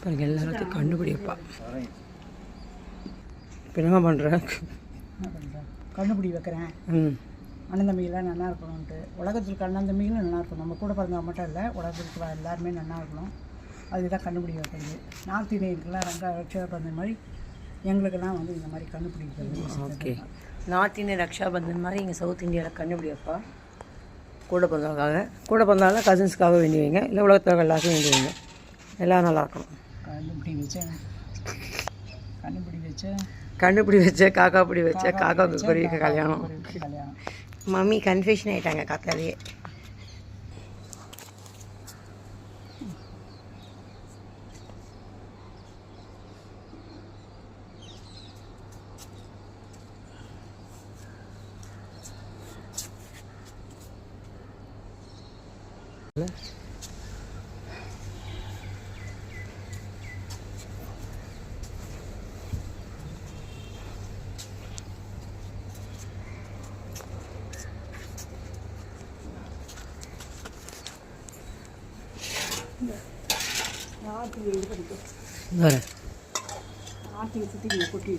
பாருங்க எல்லாத்தையும் கண்டுபிடிப்பா. இப்போ என்ன பண்ணுறேன்? கண்டுபிடி வைக்கிறேன். அண்ணன் தம்பிகளாம் நல்லா இருக்கணும்ன்ட்டு. உலகத்தில் இருக்க அண்ணன் தம்பிகளும் நல்லா இருக்கணும். நம்ம கூட பிறந்தவங்க மட்டும் இல்லை, உலகத்தில் இருக்கிற எல்லாருமே நல்லா இருக்கணும். அதுதான் கண்டுபிடி வைக்கிறது. நார்த் இந்தியனுக்கெல்லாம் ரக்ஷாபந்தன் மாதிரி எங்களுக்கெல்லாம் வந்து இந்த மாதிரி கண்டுபிடி வைக்கிறது. ஓகே, நார்த் இந்தியன் ரக்ஷாபந்தன் மாதிரி இங்கே சவுத் இந்தியாவில் கண்டுபிடி வைப்பா. கூட பிறந்தவங்களுக்காக, கூட பிறந்தாலும் கசின்ஸ்க்காக வேண்டி வைங்க, இல்லை உலகத்தில் எல்லாருக்கும் வேண்டி வைங்க. எல்லோரும் நல்லா இருக்கணும். கண்டுபிடி வச்ச காக்கா பிடி வச்ச காக்காவுக்கு குருவிக்கு கல்யாணம். மம்மி கன்ஃபியூஷன் ஆகிட்டாங்க காத்தாலேயே. ஆற்றுக்கு சுற்றி கொட்டி